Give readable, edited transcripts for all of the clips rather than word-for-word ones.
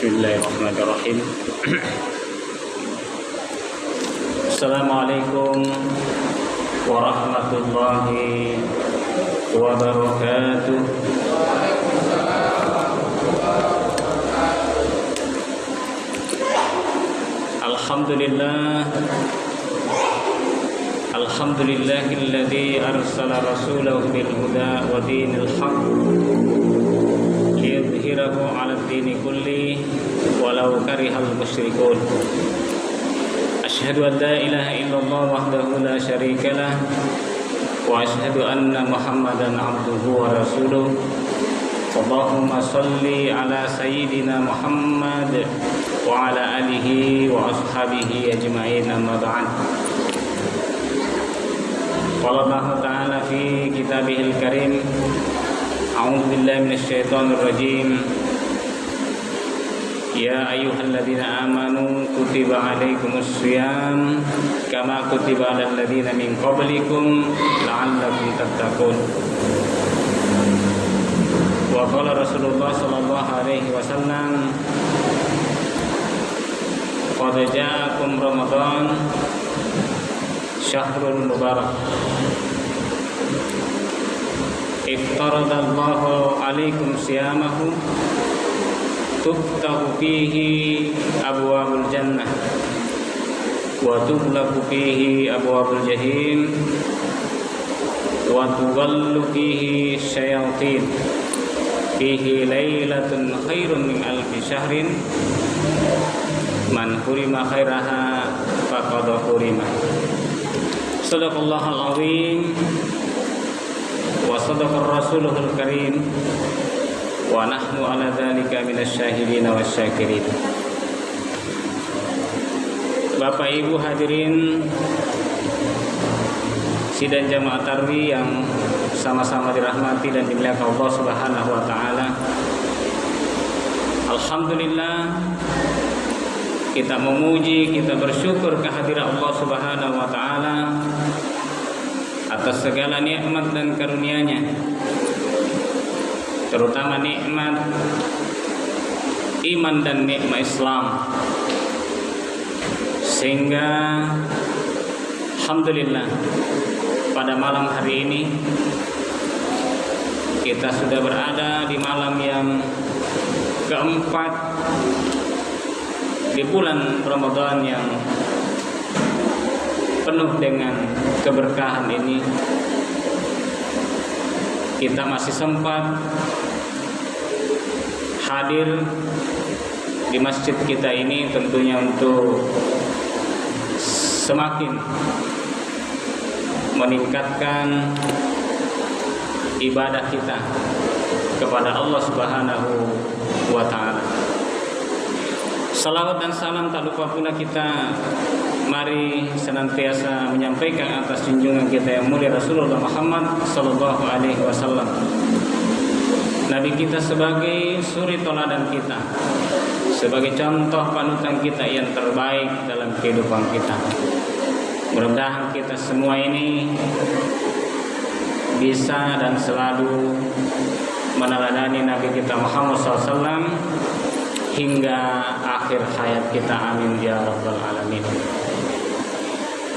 Bismillahirrahmanirrahim. Assalamualaikum warahmatullahi wabarakatuh. Alhamdulillahilladzi arsala rasulahu bil huda wa dinil haqq liyudhhirahu 'alad dini kulli walau karihal musyrikun. Asyhadu an la ilaha illallah wahdahu la syarikalah wa asyhadu anna Muhammadan 'abduhu wa rasuluh. Allahumma shalli ala sayyidina Muhammad wa ala alihi wa ashabihi ajma'in, amma ba'd. Qala Allah ta'ala fi kitabihil karim, a'udzu billahi minasyaitonir rajim. Ya ayyuhalladzina amanu kutiba 'alaikumus shiyam kama kutiba 'alal ladzina min qablikum la'allakum tattaqun. Wa qala Rasulullah sallallahu alaihi wasallam, qad ja'akum Ramadan syahrul mubarak iftaradallahu alaikum siyamahu tuftahu fihi abwabul jannah wa tughlaqu fihi abwabul jahim wa tughallu fihi syayatin fihi lailatun khairun min alfi syahrin man hurima khairaha faqad hurima. Sadaqallahul azim wa sadaqar rasuluhul karim wa nahnu ala dzalika minasyahidin wasyakirin. Bapak Ibu hadirin sidang jamaah tarwih yang sama-sama dirahmati dan dimuliakan Allah Subhanahu wa taala. Alhamdulillah, kita memuji, kita bersyukur kehadiran Allah Subhanahu wa taala atas segala nikmat dan karunia-Nya, terutama nikmat iman dan nikmat Islam, sehingga alhamdulillah pada malam hari ini kita sudah berada di malam yang keempat di bulan Ramadan yang penuh dengan keberkahan ini. Kita masih sempat hadir di masjid kita ini tentunya untuk semakin meningkatkan ibadah kita kepada Allah Subhanahu wa taala. Salawat dan salam tak lupa pula kita mari senantiasa menyampaikan atas junjungan kita yang mulia Rasulullah Muhammad sallallahu alaihi wasallam. Nabi kita sebagai suri teladan kita, sebagai contoh panutan kita yang terbaik dalam kehidupan kita. Mudah-mudahan kita semua ini bisa dan selalu meneladani Nabi kita Muhammad SAW hingga akhir hayat kita, amin ya rabbal alamin.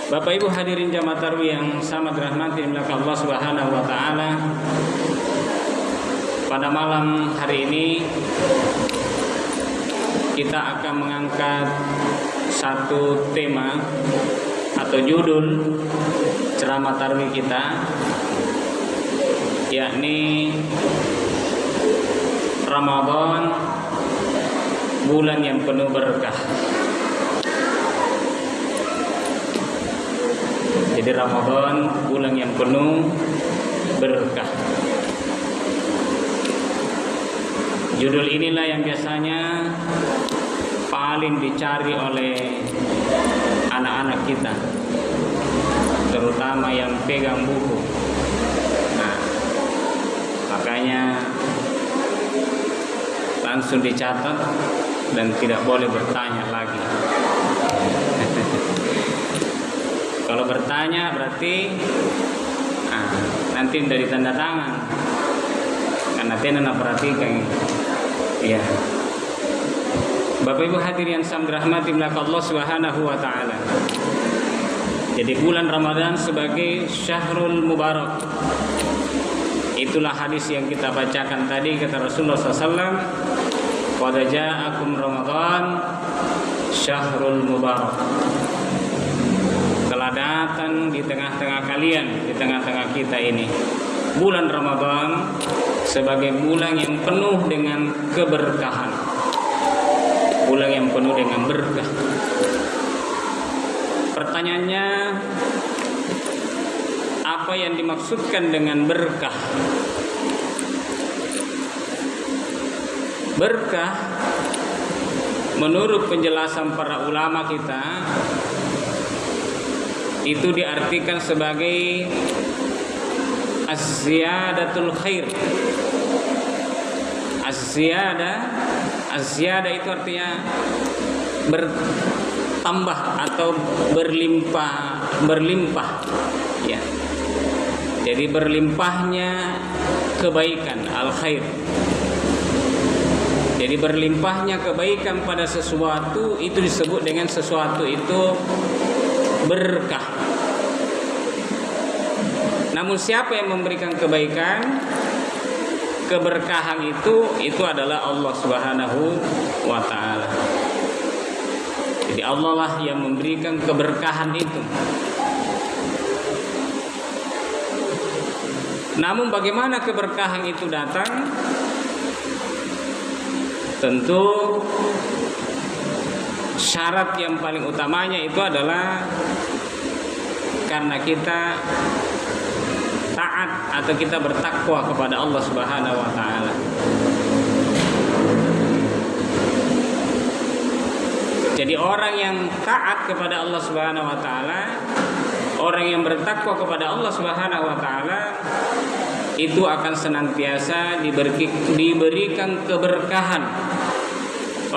Bapak Ibu hadirin jamaah tarwih yang sama dirahmati oleh Allah Subhanahu wa taala, pada malam hari ini kita akan mengangkat satu tema atau judul ceramah tarwih kita, yakni Ramadan, bulan yang penuh berkah. Jadi Ramadan, bulan yang penuh berkah. Judul inilah yang biasanya paling dicari oleh anak-anak kita, terutama yang pegang buku. Nah, makanya langsung dicatat dan tidak boleh bertanya lagi. Kalau bertanya berarti nanti dari tanda tangan, karena nanti perhatikan ya. Bapak Ibu hadirin yang dirahmati Allah Subhanahu wa taala. Jadi bulan Ramadan sebagai Syahrul Mubarak. Itulah hadis yang kita bacakan tadi, kata Rasulullah SAW, qad ja'akum Ramadan Syahrul Mubarak. Telah datang di tengah-tengah kalian, di tengah-tengah kita ini, bulan Ramadan sebagai bulan yang penuh dengan keberkahan, bulan yang penuh dengan berkah. Pertanyaannya, apa yang dimaksudkan dengan berkah? Berkah menurut penjelasan para ulama kita itu diartikan sebagai az-ziyadatul khair. Az-ziyadah itu artinya bertambah atau berlimpah ya. Jadi berlimpahnya kebaikan, al-khair. Jadi berlimpahnya kebaikan pada sesuatu itu disebut dengan sesuatu itu berkah. Namun siapa yang memberikan kebaikan, keberkahan itu adalah Allah Subhanahu wa taala. Jadi Allah lah yang memberikan keberkahan itu. Namun bagaimana keberkahan itu datang? Tentu syarat yang paling utamanya itu adalah karena kita taat atau kita bertakwa kepada Allah Subhanahu wa taala. Jadi orang yang taat kepada Allah Subhanahu wa taala, orang yang bertakwa kepada Allah Subhanahu wa taala itu akan senantiasa diberikan keberkahan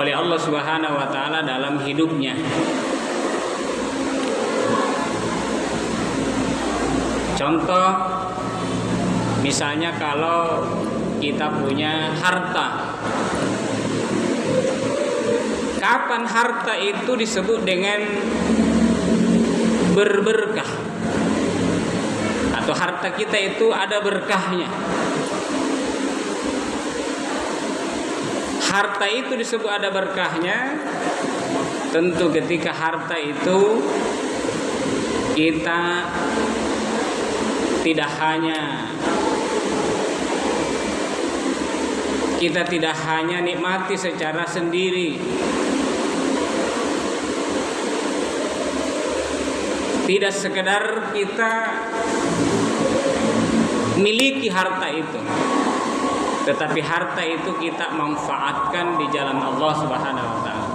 oleh Allah Subhanahu wa taala dalam hidupnya. Contoh, misalnya kalau kita punya harta, kapan harta itu disebut dengan berberkah? Atau harta kita itu ada berkahnya? Harta itu disebut ada berkahnya tentu ketika harta itu kita tidak hanya nikmati secara sendiri, tidak sekedar kita miliki harta itu, tetapi harta itu kita manfaatkan di jalan Allah Subhanahu wa taala.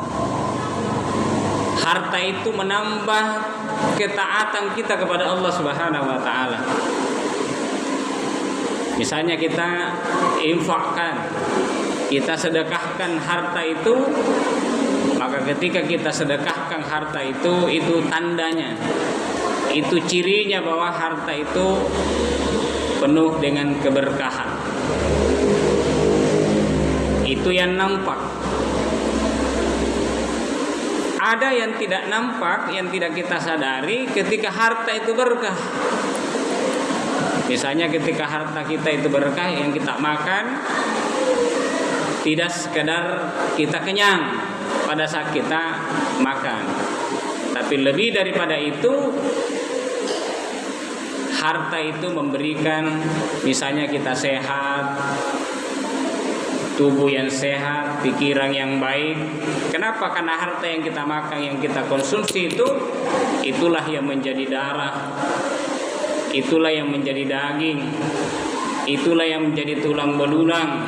Harta itu menambah ketaatan kita kepada Allah Subhanahu wa taala. Misalnya kita infakkan, kita sedekahkan harta itu, maka ketika kita sedekahkan harta itu tandanya, itu cirinya bahwa harta itu penuh dengan keberkahan. Itu yang nampak. Ada yang tidak nampak, yang tidak kita sadari ketika harta itu berkah. Misalnya ketika harta kita itu berkah, yang kita makan tidak sekedar kita kenyang pada saat kita makan, tapi lebih daripada itu, harta itu memberikan, misalnya kita sehat, tubuh yang sehat, pikiran yang baik. Kenapa? Karena harta yang kita makan, yang kita konsumsi itulah yang menjadi darah, itulah yang menjadi daging, itulah yang menjadi tulang belulang,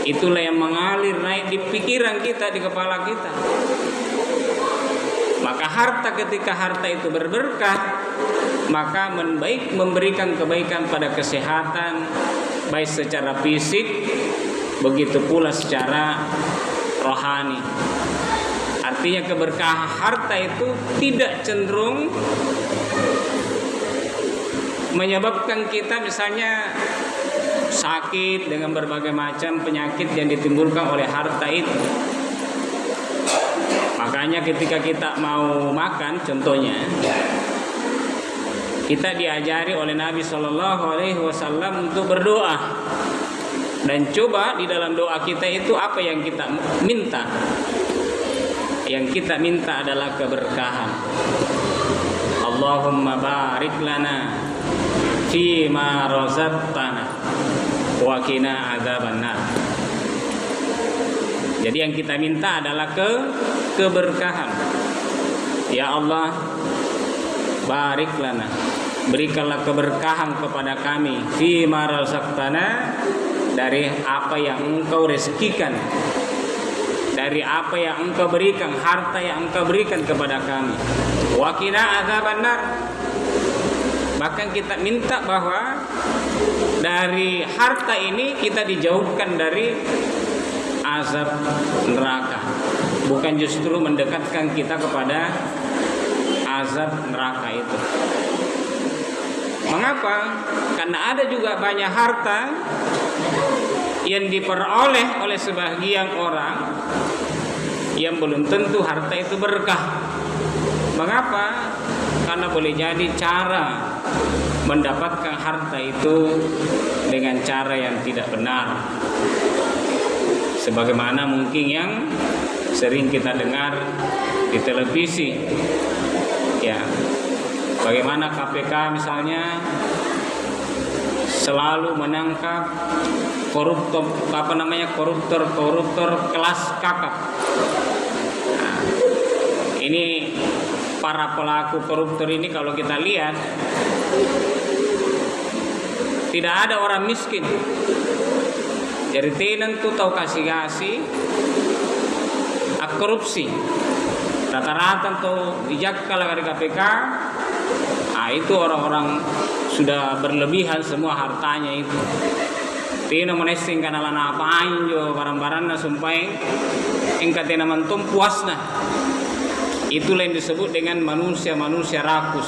itulah yang mengalir naik di pikiran kita, di kepala kita. Maka harta, ketika harta itu berberkah, maka memberikan kebaikan pada kesehatan, baik secara fisik, begitu pula secara rohani. Artinya keberkahan harta itu tidak cenderung menyebabkan kita misalnya sakit dengan berbagai macam penyakit yang ditimbulkan oleh harta itu. Makanya ketika kita mau makan, contohnya, kita diajari oleh Nabi Shallallahu Alaihi Wasallam untuk berdoa. Dan coba di dalam doa kita itu apa yang kita minta? Yang kita minta adalah keberkahan. Allahumma barik lana fima razaqtana wa qina adzabannar. Jadi yang kita minta adalah keberkahan. Ya Allah, barik lana, berikanlah keberkahan kepada kami fima razaqtana, dari apa yang Engkau rezekikan, dari apa yang Engkau berikan, harta yang Engkau berikan kepada kami. Wa qina adzabannar. Bahkan kita minta bahwa dari harta ini kita dijauhkan dari azab neraka, bukan justru mendekatkan kita kepada azab neraka itu. Mengapa? Karena ada juga banyak harta yang diperoleh oleh sebagian orang yang belum tentu harta itu berkah. Mengapa? Karena boleh jadi cara mendapatkan harta itu dengan cara yang tidak benar, sebagaimana mungkin yang sering kita dengar di televisi, ya, bagaimana KPK misalnya selalu menangkap koruptor kelas kakap. Nah, ini para pelaku koruptor ini kalau kita lihat tidak ada orang miskin. Jadi tenan tuh tahu kasih korupsi. Rata-rata tuh dijaga dari KPK. Ah, itu orang-orang sudah berlebihan semua hartanya itu. Tino menesing kana lana apain jo barang-barangna sumpai engka tena mantum puasna. Itulah yang disebut dengan manusia-manusia rakus.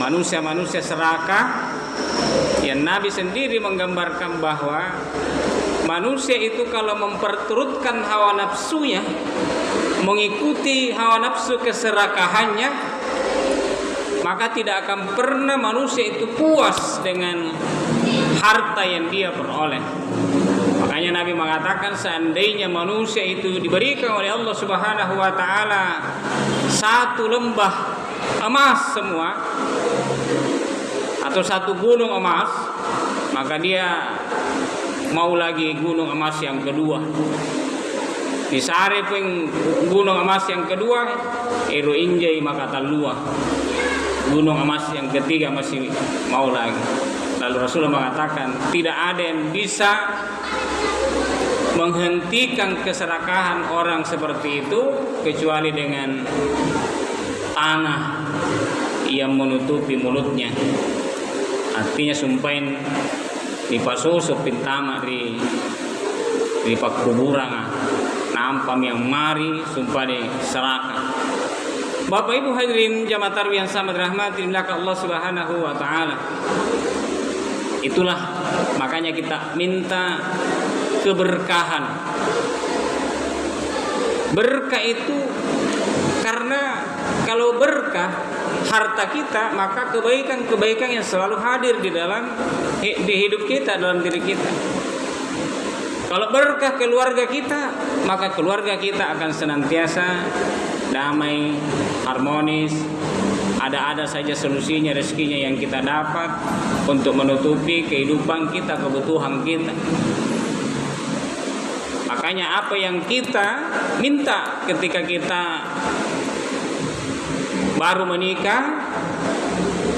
Manusia-manusia serakah, yang Nabi sendiri menggambarkan bahwa manusia itu kalau memperturutkan hawa nafsunya, mengikuti hawa nafsu keserakahannya, maka tidak akan pernah manusia itu puas dengan harta yang dia peroleh. Makanya Nabi mengatakan seandainya manusia itu diberikan oleh Allah Subhanahu wa taala satu lembah emas semua atau satu gunung emas, maka dia mau lagi gunung emas yang kedua. Di sare pun gunung emas yang kedua, ero injai maka talua. Gunung emas yang ketiga masih mau lagi. Lalu Rasulullah mengatakan tidak ada yang bisa menghentikan keserakahan orang seperti itu kecuali dengan tanah yang menutupi mulutnya. Artinya sumpahin di pasoso pintama di pakuburan nampam yang mari sumpah di serakah. Bapak Ibu hadirin jamaah tarawih yang sama dirahmati Allah Subhanahu wa taala. Itulah makanya kita minta keberkahan. Berkah itu karena kalau berkah harta kita, maka kebaikan-kebaikan yang selalu hadir di hidup kita, dalam diri kita. Kalau berkah keluarga kita, maka keluarga kita akan senantiasa damai, harmonis. Ada saja solusinya, rezekinya yang kita dapat untuk menutupi kehidupan kita, kebutuhan kita. Makanya apa yang kita minta ketika kita baru menikah,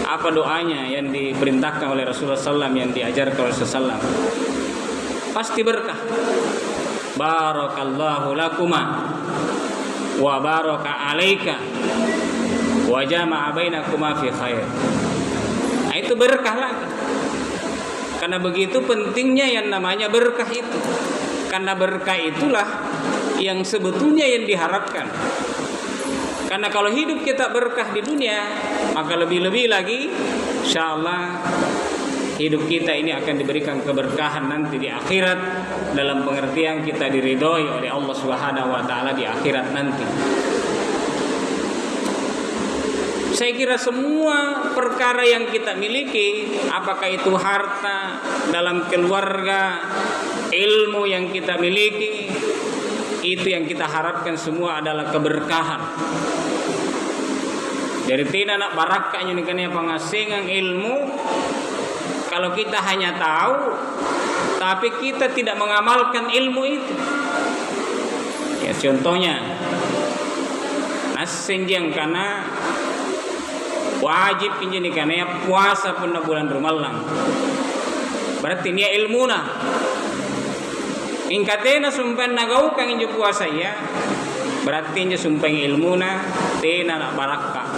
apa doanya yang diperintahkan oleh Rasulullah SAW, yang diajarkan oleh Rasulullah SAW? Pasti berkah. Barakallahu lakuma wa baraka alaika wa jama'a bainakuma fi khair. Nah, itu berkah lagi. Karena begitu pentingnya yang namanya berkah itu. Karena berkah itulah yang sebetulnya yang diharapkan. Karena kalau hidup kita berkah di dunia, maka lebih-lebih lagi insyaallah hidup kita ini akan diberikan keberkahan nanti di akhirat, dalam pengertian kita diridhoi oleh Allah Subhanahu wa taala di akhirat nanti. Saya kira semua perkara yang kita miliki, apakah itu harta, dalam keluarga, ilmu yang kita miliki, itu yang kita harapkan semua adalah keberkahan. Dari tina nak barakahnya nikahnya pengasingan ilmu. Kalau kita hanya tahu, tapi kita tidak mengamalkan ilmu itu. Ya contohnya, nasenjang karena wajib ini karena puasa pun bulan Ramadan. Berarti ini ilmu na. Ingkatena sumpah nagau kang injo puasa ya. Berarti injo sumpah ilmu na tena nak barakah.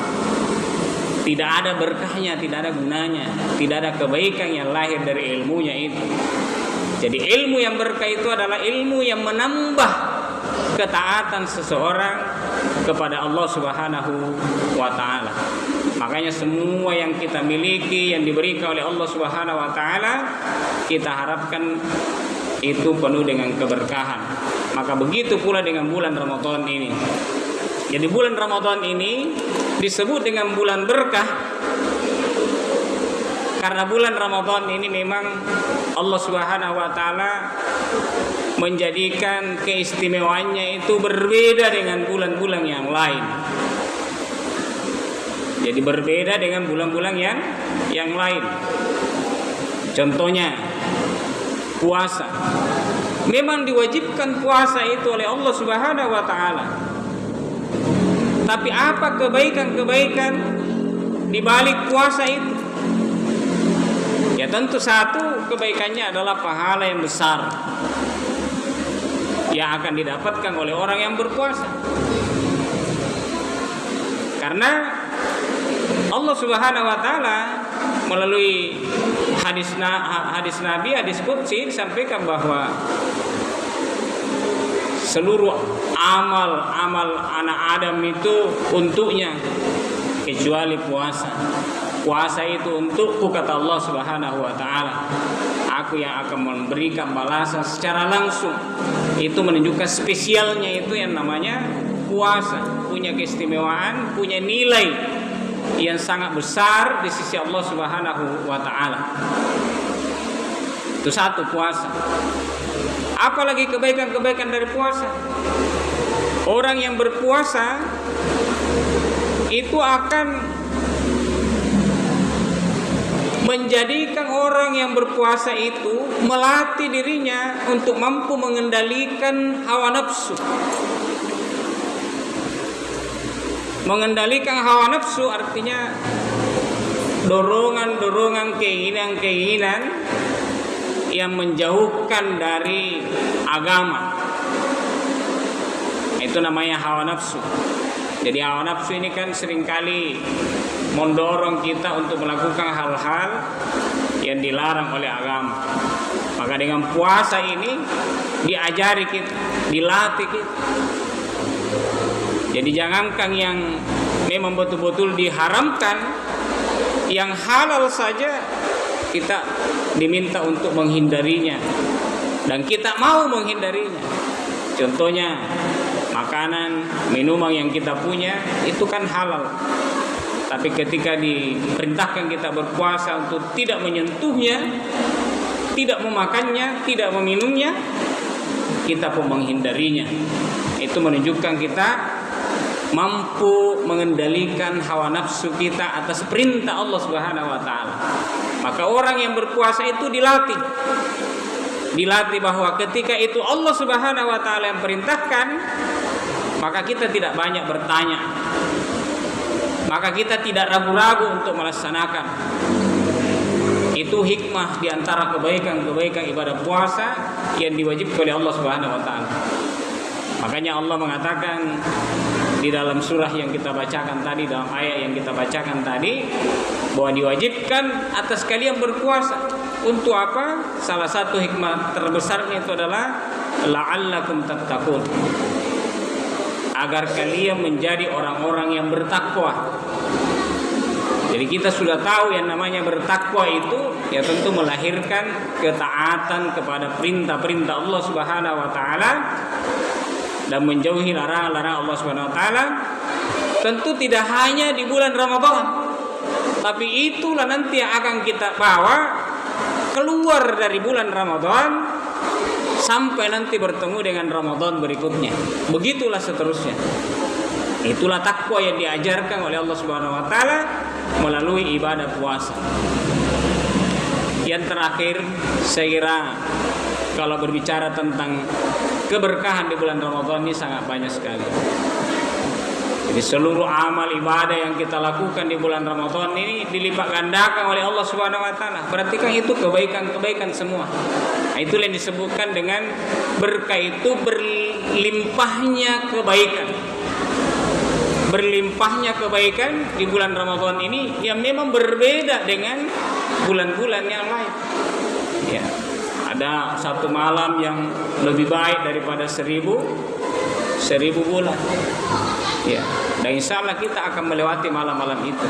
Tidak ada berkahnya, tidak ada gunanya, tidak ada kebaikan yang lahir dari ilmunya itu. Jadi ilmu yang berkah itu adalah ilmu yang menambah ketaatan seseorang kepada Allah Subhanahu wa taala. Makanya semua yang kita miliki yang diberikan oleh Allah Subhanahu wa taala, kita harapkan itu penuh dengan keberkahan. Maka begitu pula dengan bulan Ramadan ini. Jadi bulan Ramadan ini disebut dengan bulan berkah karena bulan Ramadan ini memang Allah Subhanahu wa taala menjadikan keistimewaannya itu berbeda dengan bulan-bulan yang lain. Jadi berbeda dengan bulan-bulan yang lain. Contohnya puasa. Memang diwajibkan puasa itu oleh Allah Subhanahu wa taala. Tapi apa kebaikan-kebaikan di balik puasa itu? Ya tentu satu kebaikannya adalah pahala yang besar yang akan didapatkan oleh orang yang berpuasa. Karena Allah Subhanahu wa taala melalui hadis Nabi, hadis qudsi disampaikan bahwa seluruh amal anak Adam itu untuknya kecuali puasa. Puasa itu untukku, kata Allah Subhanahu wa taala. Aku yang akan memberikan balasan secara langsung. Itu menunjukkan spesialnya itu yang namanya puasa, punya keistimewaan, punya nilai yang sangat besar di sisi Allah Subhanahu wa taala. Itu satu, puasa. Apalagi kebaikan-kebaikan dari puasa. Orang yang berpuasa itu akan menjadikan orang yang berpuasa itu melatih dirinya untuk mampu mengendalikan hawa nafsu. Mengendalikan hawa nafsu artinya dorongan-dorongan, keinginan-keinginan yang menjauhkan dari agama. Itu namanya hawa nafsu. Jadi hawa nafsu ini kan seringkali mendorong kita untuk melakukan hal-hal yang dilarang oleh agama. Maka dengan puasa ini diajari kita, dilatih kita. Jadi jangankan yang memang betul-betul diharamkan, yang halal saja kita diminta untuk menghindarinya, dan kita mau menghindarinya. Contohnya makanan, minuman yang kita punya itu kan halal, tapi ketika diperintahkan kita berpuasa untuk tidak menyentuhnya, tidak memakannya, tidak meminumnya, kita pun menghindarinya. Itu menunjukkan kita mampu mengendalikan hawa nafsu kita atas perintah Allah Subhanahu wa taala. Maka orang yang berpuasa itu dilatih bahwa ketika itu Allah Subhanahu wa taala yang perintahkan, maka kita tidak banyak bertanya. Maka kita tidak ragu-ragu untuk melaksanakan. Itu hikmah di antara kebaikan-kebaikan ibadah puasa yang diwajibkan oleh Allah Subhanahu wa taala. Makanya Allah mengatakan di dalam surah yang kita bacakan tadi, dalam ayat yang kita bacakan tadi, bahwa diwajibkan atas kalian berpuasa. Untuk apa? Salah satu hikmah terbesarnya itu adalah la'allakum tattaqun, agar kalian menjadi orang-orang yang bertakwa. Jadi kita sudah tahu yang namanya bertakwa itu ya tentu melahirkan ketaatan kepada perintah-perintah Allah Subhanahu wa taala dan menjauhi larangan-larangan Allah Subhanahu wa taala. Tentu tidak hanya di bulan Ramadan, tapi itulah nanti yang akan kita bawa keluar dari bulan Ramadan sampai nanti bertemu dengan Ramadan berikutnya. Begitulah seterusnya. Itulah takwa yang diajarkan oleh Allah Subhanahu wa taala melalui ibadah puasa. Yang terakhir, saya kira kalau berbicara tentang keberkahan di bulan Ramadan ini sangat banyak sekali. Jadi seluruh amal ibadah yang kita lakukan di bulan Ramadan ini dilipat gandakan oleh Allah Subhanahu wa taala. Berarti kan itu kebaikan-kebaikan semua. Nah, itulah yang disebutkan dengan berkah itu berlimpahnya kebaikan. Berlimpahnya kebaikan di bulan Ramadan ini yang memang berbeda dengan bulan-bulan yang lain. Ya, ada satu malam yang lebih baik daripada seribu bulan. Ya, dan insya Allah kita akan melewati malam-malam itu.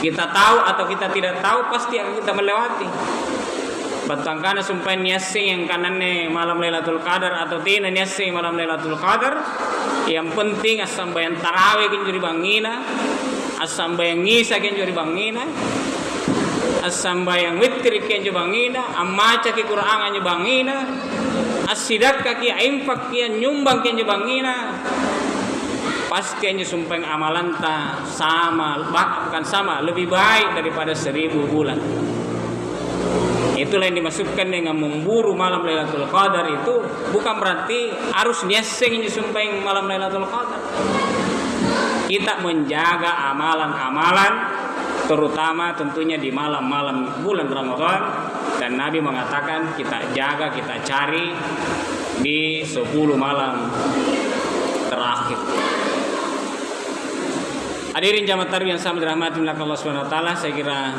Kita tahu atau kita tidak tahu, pasti akan kita melewati. Batangkana sumpah niasi yang kanannya malam Lailatul Qadar atau tina niasi malam Lailatul Qadar. Yang penting asam bayang tarawih kinjuri bangina, asam bayang ngisa kinjuri bangina, asam bayang witir kinjuri bangina, amaca ki Qur'an kinjuri bangina, asidakka ki infak ki nyumbang kinjuri bangina. Pasti hanya sumpah amalan ta sama, bahkan sama, lebih baik daripada 1000 bulan. Itulah yang dimasukkan dengan memburu malam Lailatul Qadar itu bukan berarti harus nyeseng disumpahin malam Lailatul Qadar. Kita menjaga amalan-amalan terutama tentunya di malam-malam bulan Ramadan, dan Nabi mengatakan kita jaga, kita cari di 10 malam terakhir. Hadirin jamaah tarawih yang sama dirahmati Allah Subhanahu wa taala, saya kira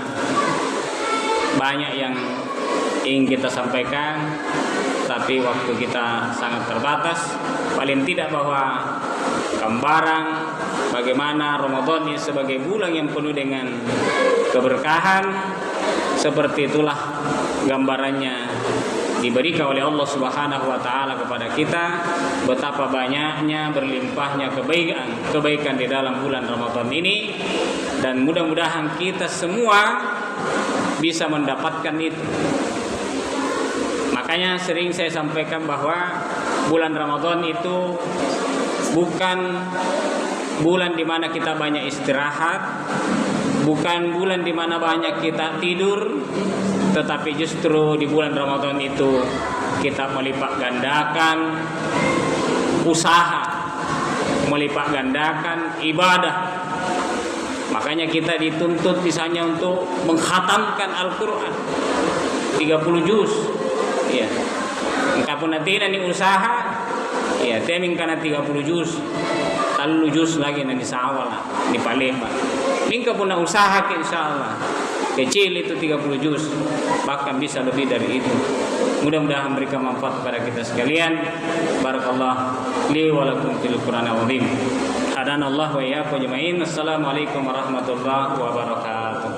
banyak yang ingin kita sampaikan, tapi waktu kita sangat terbatas. Paling tidak bahwa gambaran bagaimana Ramadan ini sebagai bulan yang penuh dengan keberkahan, seperti itulah gambarannya diberikan oleh Allah Subhanahu wa taala kepada kita, betapa banyaknya berlimpahnya kebaikan di dalam bulan Ramadan ini, dan mudah-mudahan kita semua bisa mendapatkan itu. Makanya sering saya sampaikan bahwa bulan Ramadan itu bukan bulan di mana kita banyak istirahat, bukan bulan di mana banyak kita tidur, tetapi justru di bulan Ramadan itu kita melipat gandakan usaha, melipat gandakan ibadah. Makanya kita dituntut misalnya untuk mengkhatamkan Al-Quran 30 juz. Ya, engkau nanti nanti usaha, ya teming karena 30 juz, lalu juz lagi nanti sawal di Palembang. Engkau pun usaha ke insyaallah kecil itu 30 juz, bahkan bisa lebih dari itu. Mudah-mudahan memberikan manfaat kepada kita sekalian. Barakallah li wa lakum fil Qur'anil azim. Hadanallahu wa iyyakum ajmain. Assalamualaikum warahmatullahi wabarakatuh.